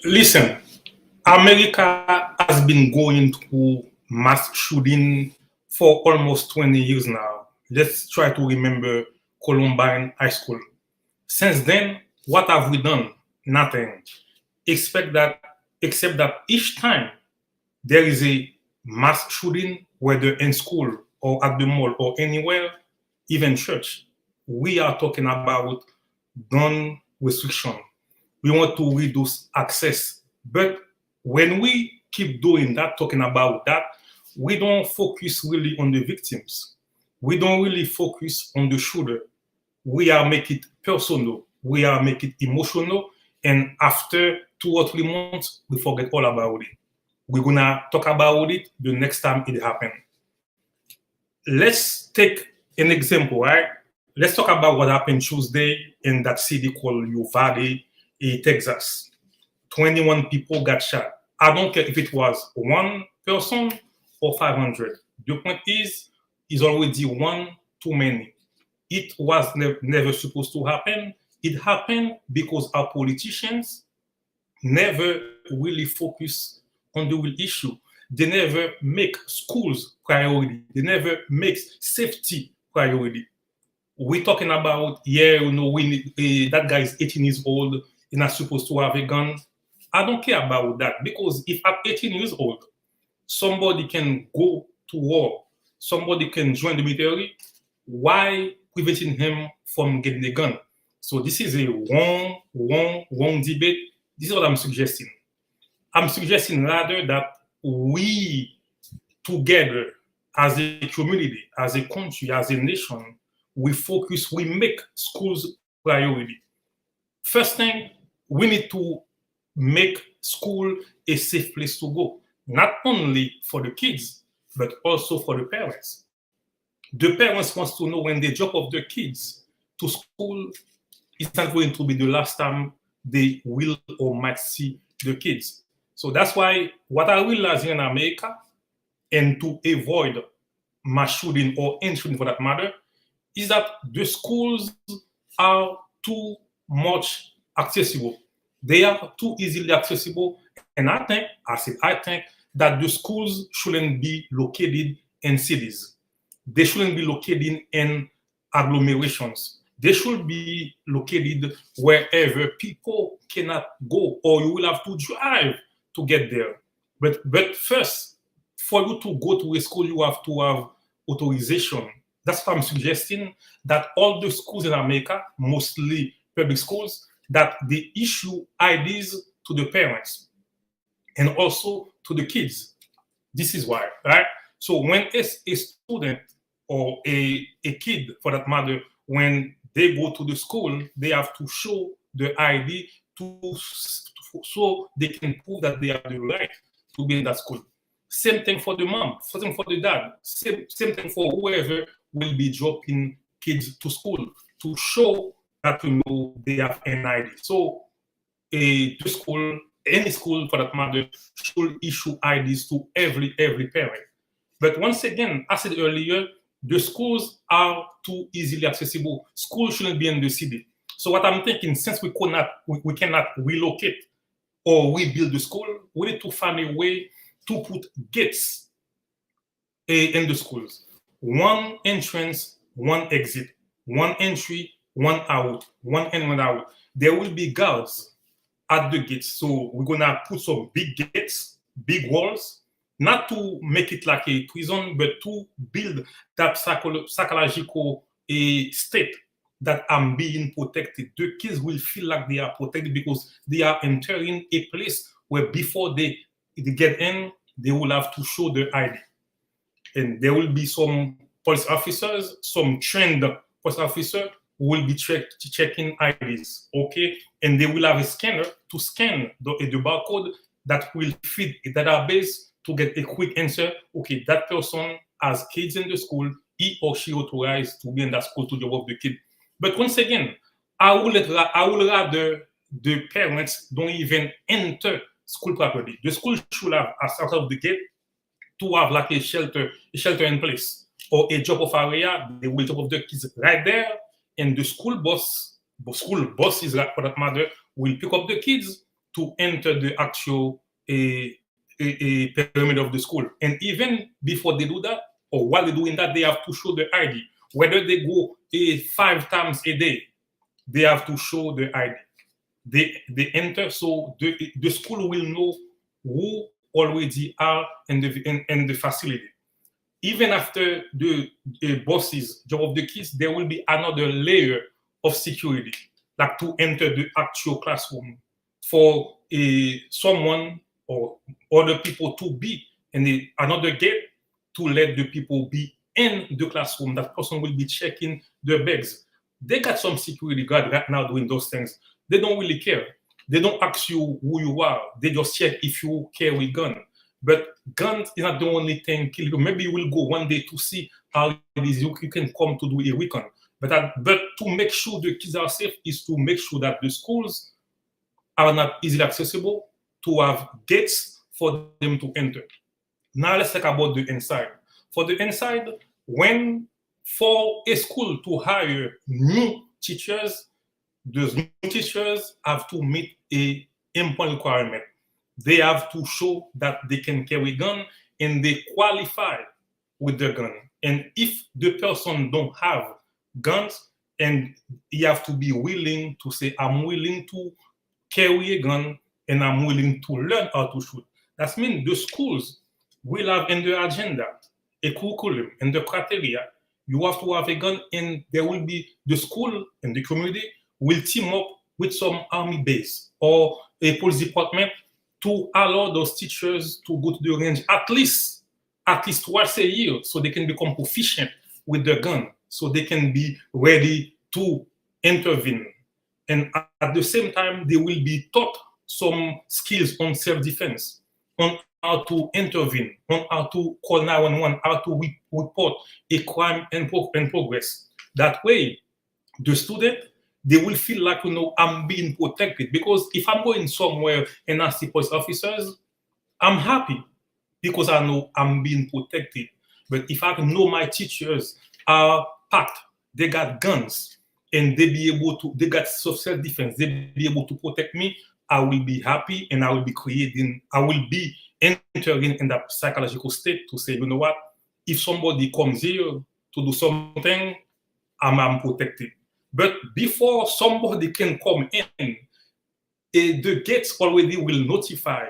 Listen, America has been going through mass shooting for almost 20 years now. Let's try to remember Columbine High School. Since then, what have we done? Nothing. Expect that, except that each time there is a mass shooting, whether in school or at the mall or anywhere, even church, we are talking about gun restriction. We want to reduce access. But when we keep doing that, talking about that, we don't focus really on the victims. We don't really focus on the shooter. We are make it personal. We are make it emotional. And after 2 or 3 months, we forget all about it. We're gonna talk about it the next time it happens. Let's take an example, right? Let's talk about what happened Tuesday in that city called Uvalde, Texas. 21 people got shot. I don't care if it was one person or 500. The point is already one too many. It was never supposed to happen. It happened because our politicians never really focus on the real issue. They never make schools priority. They never make safety priority. We're talking about, yeah, we need, that guy is 18 years old, he's not supposed to have a gun. I don't care about that because if at 18 years old, somebody can go to war, somebody can join the military, why preventing him from getting a gun? So this is a wrong debate. This is what I'm suggesting. I'm suggesting rather that we together as a community, as a country, as a nation, we focus, we make schools priority. First thing, we need to make school a safe place to go, not only for the kids, but also for the parents. The parents wants to know when they drop off their kids to school, it's not going to be the last time they will or might see the kids. So that's why what I realize in America, and to avoid mass shooting or any shooting for that matter, is that the schools are too much accessible. They are too easily accessible. And I think that the schools shouldn't be located in cities. They shouldn't be located in agglomerations. They should be located wherever people cannot go, or you will have to drive to get there. But first, for you to go to a school, you have to have authorization. That's why I'm suggesting that all the schools in America, mostly public schools, that they issue IDs to the parents and also to the kids. This is why, right? So when a student or a kid, for that matter, when they go to the school, they have to show the ID so they can prove that they have the right to be in that school. Same thing for the mom, same thing for the dad, same thing for whoever will be dropping kids to school to show that they have an ID. So the school, any school for that matter, should issue IDs to every parent. But once again, as I said earlier, the schools are too easily accessible. Schools shouldn't be in the city. So what I'm thinking, since we cannot relocate or rebuild the school, we need to find a way to put gates in the schools. One entrance, one exit, one entry, one out, one in, one out. There will be guards at the gates. So we're gonna put some big gates, big walls, not to make it like a prison, but to build that psychological state that I'm being protected. The kids will feel like they are protected because they are entering a place where before they get in, they will have to show their ID. And there will be some police officers, some trained police officers who will be checking IDs, okay? And they will have a scanner to scan the barcode that will feed a database to get a quick answer. Okay, that person has kids in the school, he or she authorized to be in that school to drop off the kid. But once again, I would rather the parents don't even enter school property. The school should have, as out of the gate, to have like a shelter in place or a drop-off area. They will drop off the kids right there, and the school bus is for that matter, will pick up the kids to enter the actual a pyramid of the school. And even before they do that, or while they're doing that, they have to show the ID. Whether they go 5 times a day, they have to show the ID. They enter, so the school will know who already are in the facility. Even after the bosses, job of the kids, there will be another layer of security, like to enter the actual classroom for someone or other people to be in another gate to let the people be in the classroom. That person will be checking their bags. They got some security guard right now doing those things. They don't really care. They don't ask you who you are. They just check if you carry gun. But guns is not the only thing kill you. Maybe you will go one day to see how it is you can come to do a weekend. But to make sure the kids are safe is to make sure that the schools are not easily accessible, to have gates for them to enter. Now let's talk about the inside. For the inside, for a school to hire new teachers, those new teachers have to meet a important requirement. They have to show that they can carry gun and they qualify with their gun. And if the person don't have guns, and you have to be willing to say, I'm willing to carry a gun and I'm willing to learn how to shoot. That means the schools will have in their agenda a curriculum and the criteria. You have to have a gun, and there will be the school and the community will team up with some army base or a police department to allow those teachers to go to the range at least twice a year, so they can become proficient with their gun, so they can be ready to intervene. And at the same time, they will be taught some skills on self-defense, on how to intervene, on how to call 911, how to report a crime in progress. That way, the student, they will feel like, I'm being protected. Because if I'm going somewhere and I see police officers, I'm happy because I know I'm being protected. But if I know my teachers are packed, they got guns, and they got self-defense, they be able to protect me, I will be happy, and I will be entering in that psychological state to say, you know what, if somebody comes here to do something, I'm protected. But before somebody can come in, the gates already will notify.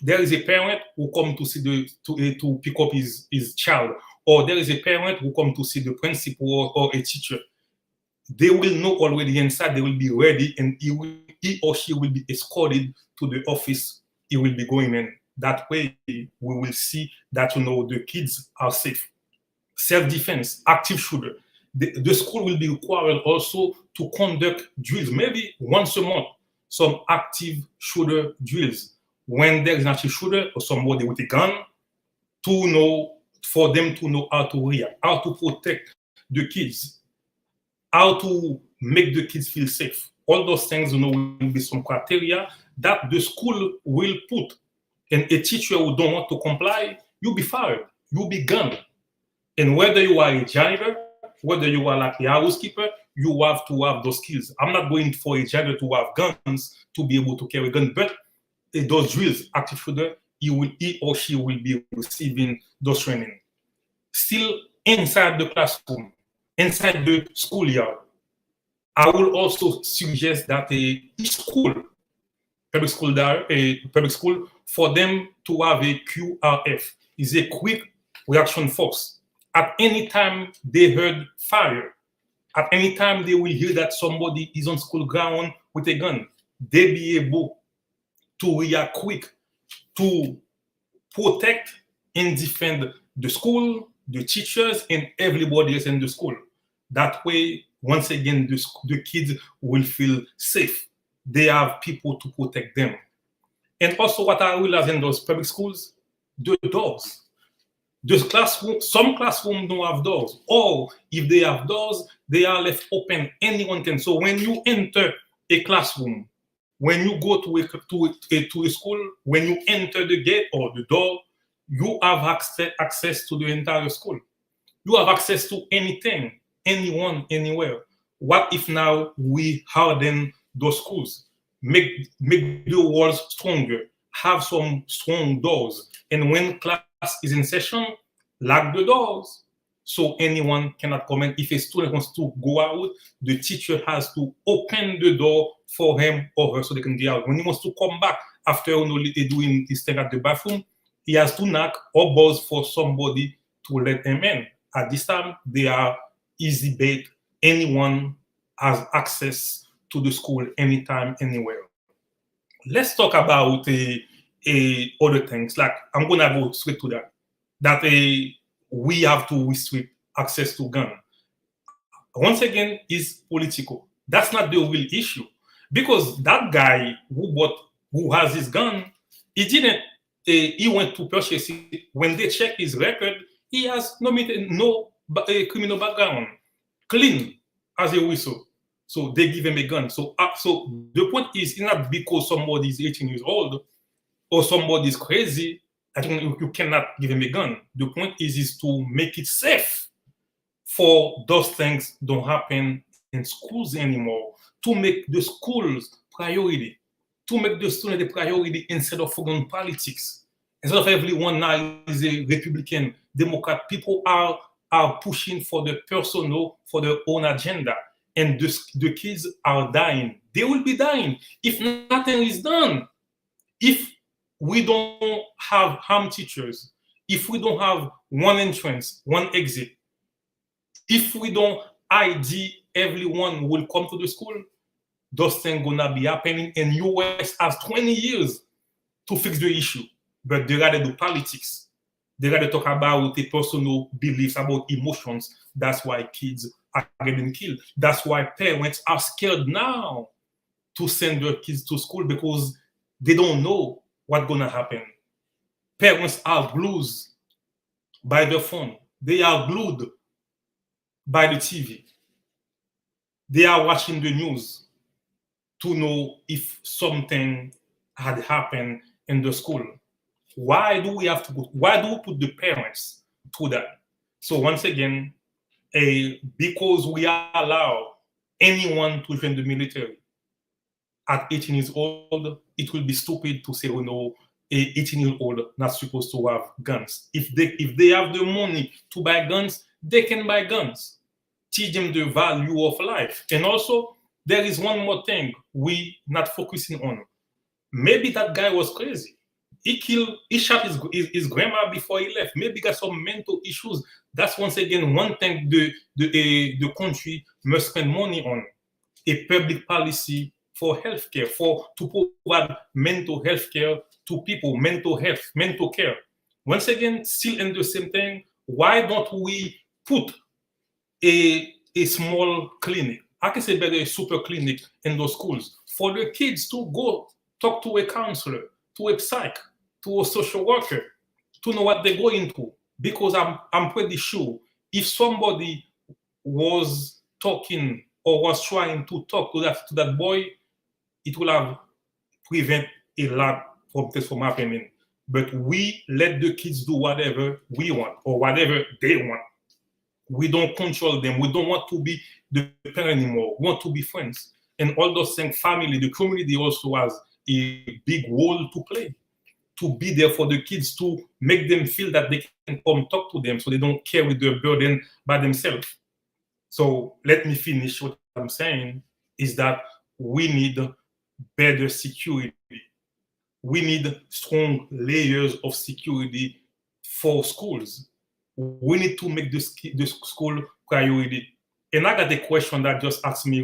There is a parent who come to see to pick up his child, or there is a parent who come to see the principal or a teacher. They will know already inside. They will be ready, and he or she will be escorted to the office. He will be going in. That way, we will see that the kids are safe. Self-defense, active shooter. The school will be required also to conduct drills, maybe once a month, some active shooter drills. When there is an active shooter or somebody with a gun, for them to know how to react, how to protect the kids, how to make the kids feel safe. All those things, will be some criteria that the school will put. And a teacher who don't want to comply, you'll be fired, you'll be gone. And whether you are a janitor, whether you are like a housekeeper, you have to have those skills. I'm not going for a janitor to have guns to be able to carry a gun, but those drills, active shooter, he or she will be receiving those training. Still inside the classroom, inside the schoolyard, I will also suggest that each school, public school, for them to have a QRF, is a quick reaction force. At any time they heard fire, at any time they will hear that somebody is on school ground with a gun, they be able to react quick to protect and defend the school, the teachers, and everybody else in the school. That way, once again, the kids will feel safe. They have people to protect them. And also what I realize in those public schools, the doors. Some classrooms don't have doors, or if they have doors, they are left open. Anyone can. So when you enter a classroom, when you go to a school, when you enter the gate or the door, you have access to the entire school. You have access to anything, anyone, anywhere. What if now we harden those schools? make the walls stronger, have some strong doors, and when class is in session, lock the doors so anyone cannot come in. If a student wants to go out, the teacher has to open the door for him or her so they can get out. When he wants to come back after they're doing his thing at the bathroom, he has to knock or buzz for somebody to let him in. At this time, they are easy bait. Anyone has access to the school anytime, anywhere. Let's talk about other things. Like I'm gonna go straight to that. That we have to restrict access to gun. Once again, is political. That's not the real issue because that guy who has his gun, he didn't. He went to purchase it. When they check his record, he has no criminal background, clean as a whistle. So they give him a gun. So the point is not because somebody is 18 years old or somebody is crazy. I think you cannot give him a gun. The point is to make it safe for those things don't happen in schools anymore. To make the schools priority, to make the student a priority instead of focusing on politics. Instead of everyone now is a Republican, Democrat, people are pushing for the personal, for their own agenda. And the kids are dying. They will be dying if nothing is done. If we don't have harm teachers, if we don't have one entrance, one exit, if we don't ID everyone who will come to the school, those things gonna be happening. And US has 20 years to fix the issue, but they rather do politics. They rather talk about the personal beliefs, about emotions. That's why kids are getting killed. That's why parents are scared now to send their kids to school because they don't know what's gonna happen. Parents are glued by the phone. They are glued by the TV. They are watching the news to know if something had happened in the school. Why do we put the parents to that? So once again, because we allow anyone to join the military at 18 years old, it will be stupid to say, oh no, a 18-year-old not supposed to have guns. If they have the money to buy guns, they can buy guns. Teach them the value of life. And also, there is one more thing we not focusing on. Maybe that guy was crazy. He shot his grandma before he left. Maybe got some mental issues. That's once again one thing the country must spend money on. A public policy for healthcare, to provide mental health care to people, mental health, mental care. Once again, still in the same thing, why don't we put a small clinic? I can say better a super clinic in those schools for the kids to go talk to a counselor, to a psych, to a social worker, to know what they're going through. Because I'm pretty sure if somebody was talking or was trying to talk to that boy, it will have prevent a lot of this from happening. But we let the kids do whatever we want or whatever they want. We don't control them. We don't want to be the parent anymore. We want to be friends. And all those things, family, the community also has a big role to play, to be there for the kids, to make them feel that they can come talk to them so they don't carry the burden by themselves. So let me finish what I'm saying is that we need better security. We need strong layers of security for schools. We need to make the school priority. And I got a question that just asked me,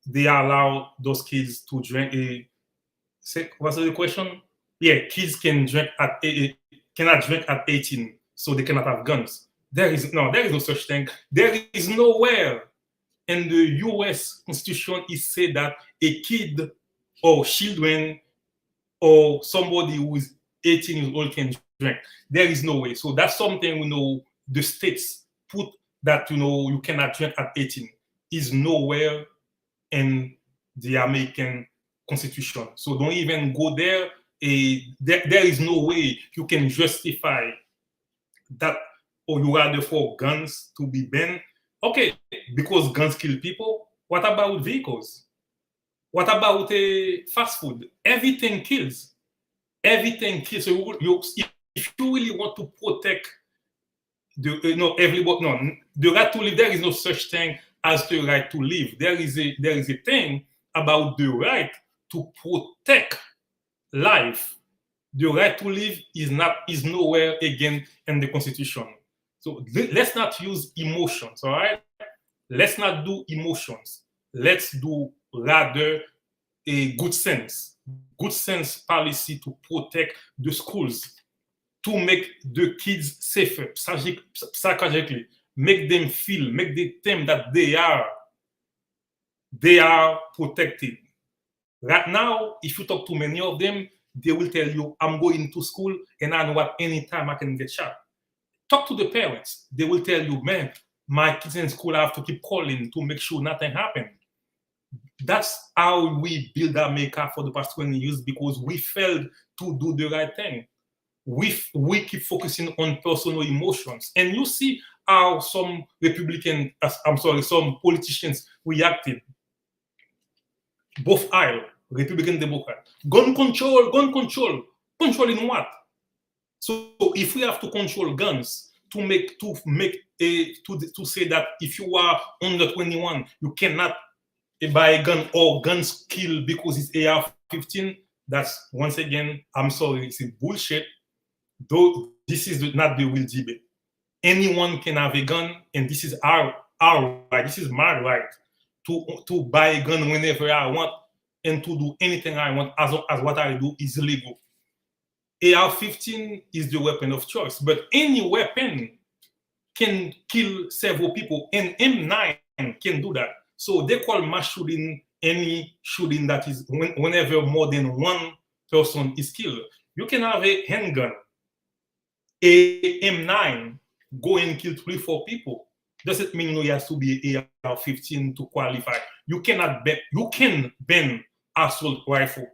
they allow those kids to drink. What's the question? Yeah, kids can drink cannot drink at 18, so they cannot have guns. There is no such thing. There is nowhere in the U.S. Constitution it said that a kid or children or somebody who is 18 years old can drink. There is no way. So that's something the states put that you cannot drink at 18 is nowhere in the American Constitution. So don't even go there. There is no way you can justify that, or you rather for guns to be banned. Okay, because guns kill people. What about vehicles? What about fast food? Everything kills. Everything kills. So if you really want to protect everybody, no, the right to live, there is no such thing as the right to live. There is a thing about the right to protect life. The right to live is nowhere again in the Constitution. So let's not use emotions, all right? Let's not do emotions. Let's do rather a good sense policy to protect the schools, to make the kids safer psychologically, make them feel, make them think that they are protected. Right now, if you talk to many of them, they will tell you, I'm going to school and I know at any time I can get shot. Talk to the parents. They will tell you, man, my kids in school, I have to keep calling to make sure nothing happens. That's how we build America for the past 20 years, because we failed to do the right thing. We keep focusing on personal emotions. And you see how some some politicians reacted. Both aisle, Republican, Democrat. Gun control. Controlling what? So if we have to control guns to say that if you are under 21, you cannot buy a gun, or guns kill because it's AR-15, that's, once again, I'm sorry, it's bullshit. Though this is not the real debate. Anyone can have a gun, and this is our right. This is my right to buy a gun whenever I want and to do anything I want, as long as what I do is legal. AR-15 is the weapon of choice, but any weapon can kill several people, and M9 can do that. So they call mass shooting any shooting that is whenever more than one person is killed. You can have a handgun, a M9, go and kill 3-4 people. Doesn't mean it has to be AR-15 to qualify. You can ban assault rifle,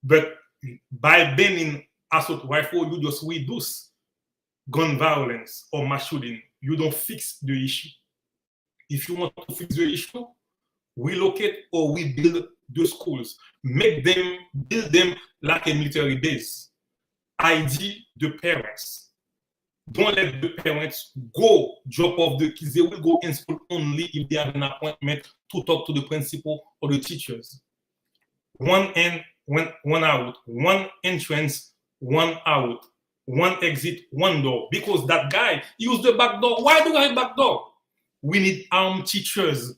but by banning assault rifle, you just reduce gun violence or mass shooting. You don't fix the issue. If you want to fix the issue, relocate or rebuild the schools. Build them like a military base. ID the parents. Don't let the parents go drop off the kids. They will go in school only if they have an appointment to talk to the principal or the teachers. One in, one out. One entrance, one out. One exit, one door. Because that guy used the back door. Why do I have back door? We need armed teachers.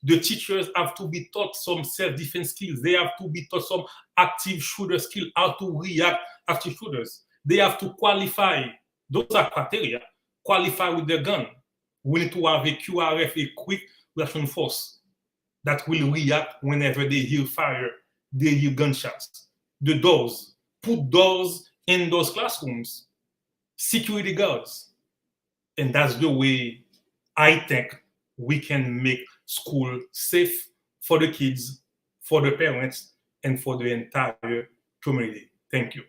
The teachers have to be taught some self-defense skills. They have to be taught some active shooter skills, how to react after shooters. They have to qualify. Those are criteria. Qualify with their gun. We need to have a QRF, a quick reaction force, that will react whenever they hear fire, they hear gunshots. The doors. Put doors in those classrooms. Security guards. And that's the way I think we can make school safe for the kids, for the parents, and for the entire community. Thank you.